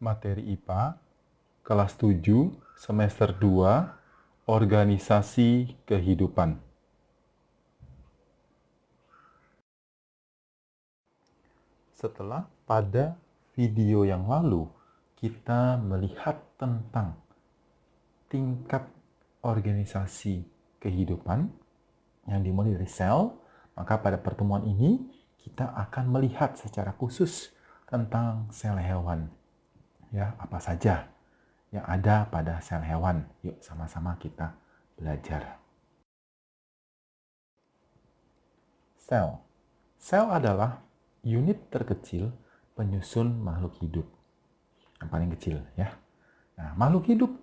Materi IPA, kelas 7, semester 2, organisasi kehidupan. Setelah pada video yang lalu, kita melihat tentang tingkat organisasi kehidupan yang dimulai dari sel, maka pada pertemuan ini kita akan melihat secara khusus tentang sel hewan. Ya, apa saja yang ada pada sel hewan. Yuk sama-sama kita belajar. Sel. Sel adalah unit terkecil penyusun makhluk hidup. Yang paling kecil ya. Nah, makhluk hidup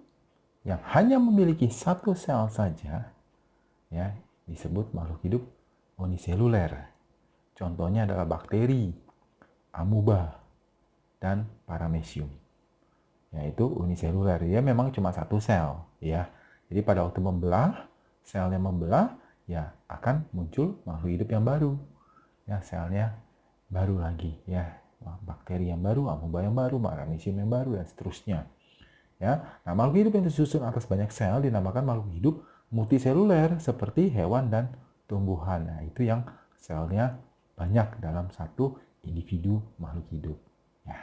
yang hanya memiliki satu sel saja ya disebut makhluk hidup uniseluler. Contohnya adalah bakteri, amuba, dan paramecium. Yaitu uniseluler. Dia memang cuma satu sel ya. Jadi pada waktu membelah, selnya membelah, ya akan muncul makhluk hidup yang baru. Ya, selnya baru lagi ya. Bakteri yang baru, amuba yang baru, paramecium yang baru, dan seterusnya. Ya. Nah, makhluk hidup yang tersusun atas banyak sel dinamakan makhluk hidup multiseluler seperti hewan dan tumbuhan. Nah, itu yang selnya banyak dalam satu individu makhluk hidup. Ya.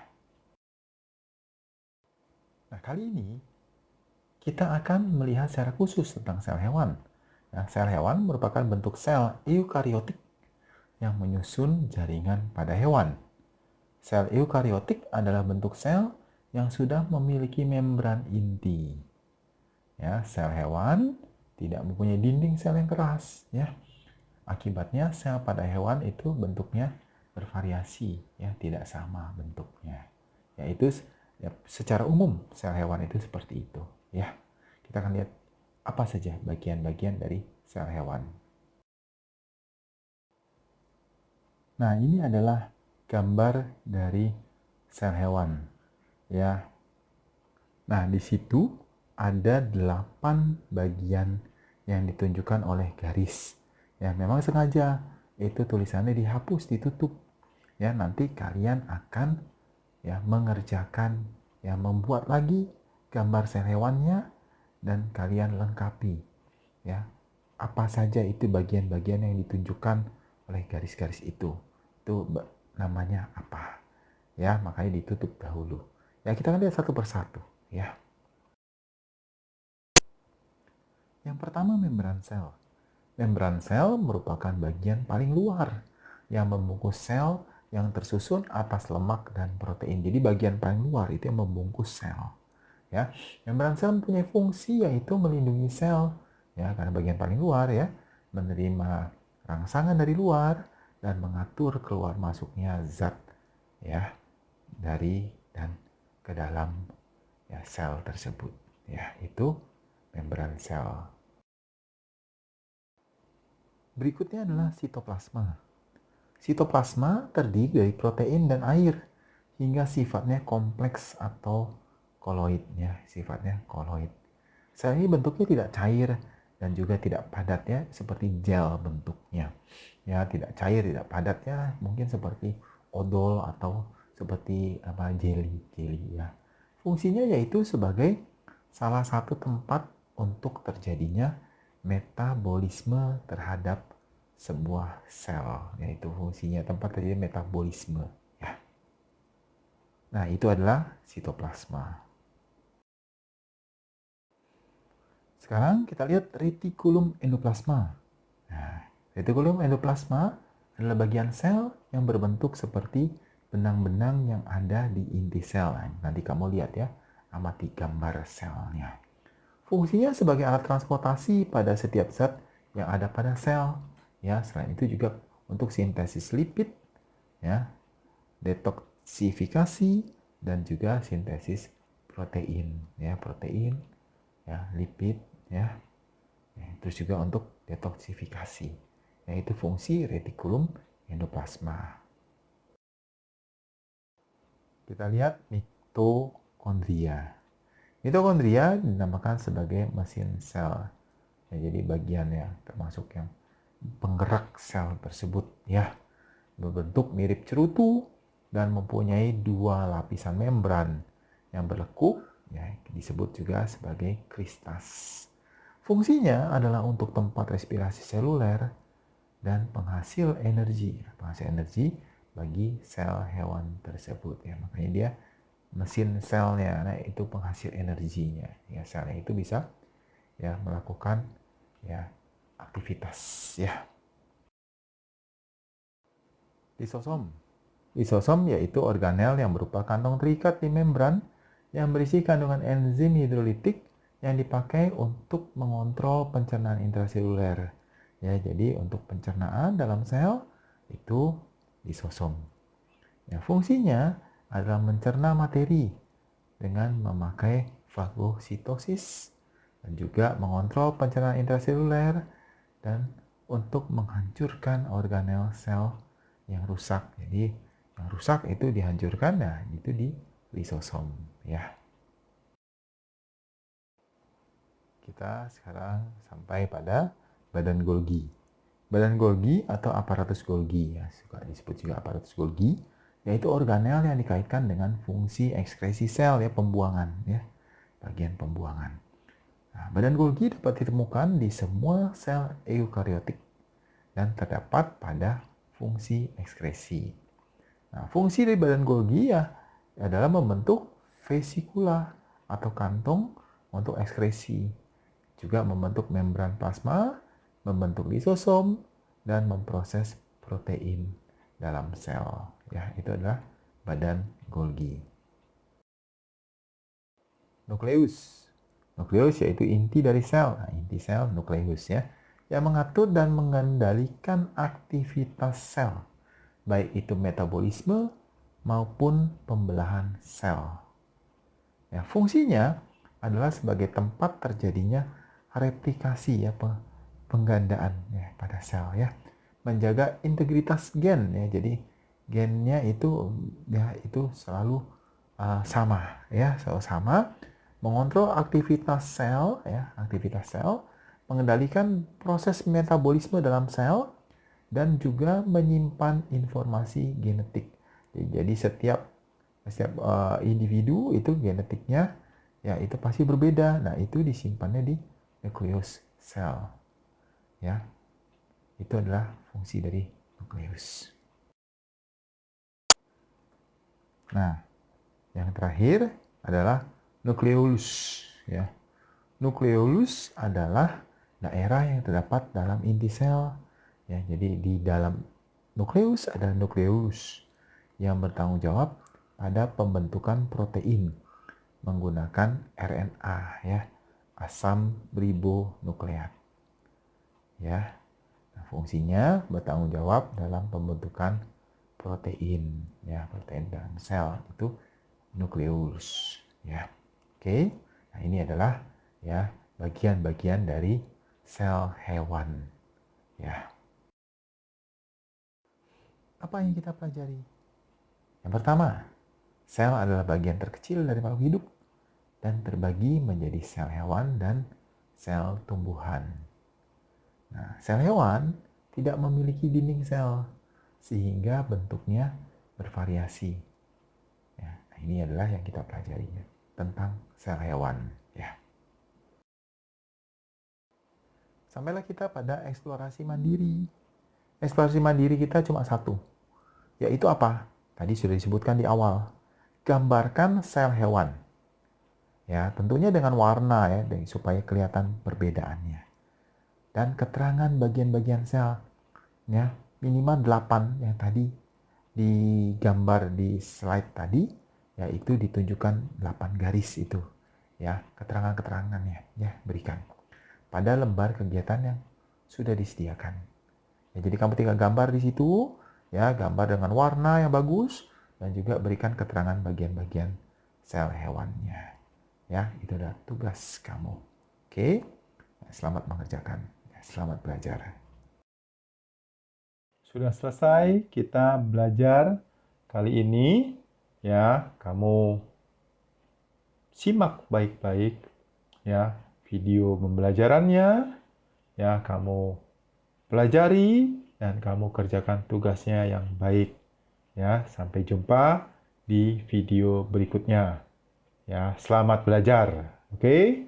Nah, kali ini kita akan melihat secara khusus tentang sel hewan. Nah, sel hewan merupakan bentuk sel eukariotik yang menyusun jaringan pada hewan. Sel eukariotik adalah bentuk sel yang sudah memiliki membran inti. Ya, sel hewan tidak mempunyai dinding sel yang keras. Ya, akibatnya sel pada hewan itu bentuknya bervariasi, ya, tidak sama bentuknya. Yaitu ya, secara umum sel hewan itu seperti itu. Ya, kita akan lihat apa saja bagian-bagian dari sel hewan. Nah, ini adalah gambar dari sel hewan. Ya. Nah, di situ ada 8 bagian yang ditunjukkan oleh garis. Ya, memang sengaja itu tulisannya dihapus, ditutup. Ya, nanti kalian akan ya mengerjakan ya membuat lagi gambar sel hewannya dan kalian lengkapi ya apa saja itu bagian-bagian yang ditunjukkan oleh garis-garis itu namanya apa ya, makanya ditutup dahulu ya. Kita akan lihat satu persatu ya. Yang pertama, membran sel. Membran sel merupakan bagian paling luar yang membungkus sel yang tersusun atas lemak dan protein. Jadi bagian paling luar itu yang membungkus sel. Ya, membran sel mempunyai fungsi yaitu melindungi sel ya, karena bagian paling luar ya, menerima rangsangan dari luar dan mengatur keluar masuknya zat ya dari dan ke dalam ya sel tersebut. Ya, itu membran sel. Berikutnya adalah sitoplasma. Sitoplasma terdiri dari protein dan air hingga sifatnya kompleks atau koloid ya, sifatnya koloid. Sel ini bentuknya tidak cair dan juga tidak padat ya, seperti gel bentuknya. Ya, tidak cair, tidak padat ya, mungkin seperti odol atau seperti jelly ya. Fungsinya yaitu sebagai salah satu tempat untuk terjadinya metabolisme terhadap sebuah sel, yaitu fungsinya tempat terjadi metabolisme ya. Nah, itu adalah sitoplasma. Sekarang kita lihat retikulum endoplasma. Nah, retikulum endoplasma adalah bagian sel yang berbentuk seperti benang-benang yang ada di inti sel. Nanti kamu lihat ya, amati gambar selnya. Fungsinya sebagai alat transportasi pada setiap zat yang ada pada sel. Ya, selain itu juga untuk sintesis lipid, ya, detoksifikasi, dan juga sintesis protein, ya, protein, ya, lipid, ya. Terus juga untuk detoksifikasi, yaitu fungsi retikulum endoplasma. Kita lihat mitokondria. Mitokondria dinamakan sebagai mesin sel. Ya, jadi bagian ya termasuk yang penggerak sel tersebut ya, berbentuk mirip cerutu dan mempunyai 2 lapisan membran yang berlekuk, ya, disebut juga sebagai kristas. Fungsinya adalah untuk tempat respirasi seluler dan penghasil energi bagi sel hewan tersebut, ya. Makanya dia mesin selnya, nah itu penghasil energinya, ya. Selnya itu bisa, ya, melakukan, ya, aktivitas, ya. Lisosom. Lisosom yaitu organel yang berupa kantong terikat di membran yang berisi kandungan enzim hidrolitik yang dipakai untuk mengontrol pencernaan intraseluler. Ya, jadi untuk pencernaan dalam sel itu lisosom. Ya, fungsinya adalah mencerna materi dengan memakai fagositosis dan juga mengontrol pencernaan intraseluler dan untuk menghancurkan organel sel yang rusak. Jadi yang rusak itu dihancurkan, nah itu di lisosom, ya. Kita sekarang sampai pada badan Golgi. Badan Golgi atau aparatus Golgi, ya, suka disebut juga aparatus Golgi, yaitu organel yang dikaitkan dengan fungsi ekskresi sel, ya, pembuangan, ya, bagian pembuangan. Nah, badan Golgi dapat ditemukan di semua sel eukariotik dan terdapat pada fungsi ekskresi. Nah, fungsi dari badan Golgi, ya, adalah membentuk vesikula atau kantong untuk ekskresi, juga membentuk membran plasma, membentuk lisosom, dan memproses protein dalam sel. Ya, itu adalah badan Golgi. Nukleus. Nukleus yaitu inti dari sel. Nah, inti sel, nukleus, ya, yang mengatur dan mengendalikan aktivitas sel, baik itu metabolisme maupun pembelahan sel. Ya, fungsinya adalah sebagai tempat terjadinya replikasi, ya, penggandaan, ya, pada sel, ya, menjaga integritas gen, ya, jadi gennya itu, ya, itu selalu sama, ya, selalu sama, mengontrol aktivitas sel, ya, mengendalikan proses metabolisme dalam sel dan juga menyimpan informasi genetik. Jadi setiap individu itu genetiknya, ya, itu pasti berbeda. Nah, itu disimpannya di nukleus sel, ya. Itu adalah fungsi dari nukleus. Nah, yang terakhir adalah nukleolus, ya. Nukleolus adalah daerah yang terdapat dalam inti sel, ya. Jadi di dalam nukleus ada nukleolus yang bertanggung jawab pada pembentukan protein menggunakan RNA, ya, asam ribonukleat, ya. Nah, fungsinya bertanggung jawab dalam pembentukan protein, ya, protein dalam sel itu nukleus, ya. Oke. Nah, ini adalah, ya, bagian-bagian dari sel hewan, ya. Apa yang kita pelajari? Yang pertama, sel adalah bagian terkecil dari makhluk hidup dan terbagi menjadi sel hewan dan sel tumbuhan. Nah, sel hewan tidak memiliki dinding sel sehingga bentuknya bervariasi. Ya, nah, ini adalah yang kita pelajari, ya, tentang sel hewan, ya. Sampailah kita pada eksplorasi mandiri. Eksplorasi mandiri kita cuma satu, yaitu apa? Tadi sudah disebutkan di awal. Gambarkan sel hewan. Ya, tentunya dengan warna, ya, supaya kelihatan perbedaannya. Dan keterangan bagian-bagian sel, ya, minimal 8 yang tadi digambar di slide tadi, yaitu ditunjukkan 8 garis itu, ya, keterangan-keterangannya, ya, berikan pada lembar kegiatan yang sudah disediakan. Ya, jadi kamu tinggal gambar di situ, ya, gambar dengan warna yang bagus dan juga berikan keterangan bagian-bagian sel hewannya. Ya, itu adalah tugas kamu. Oke, selamat mengerjakan. Selamat belajar. Sudah selesai kita belajar kali ini, ya. Kamu simak baik-baik, ya, video pembelajarannya, ya, kamu pelajari dan kamu kerjakan tugasnya yang baik, ya. Sampai jumpa di video berikutnya. Ya, selamat belajar. Oke?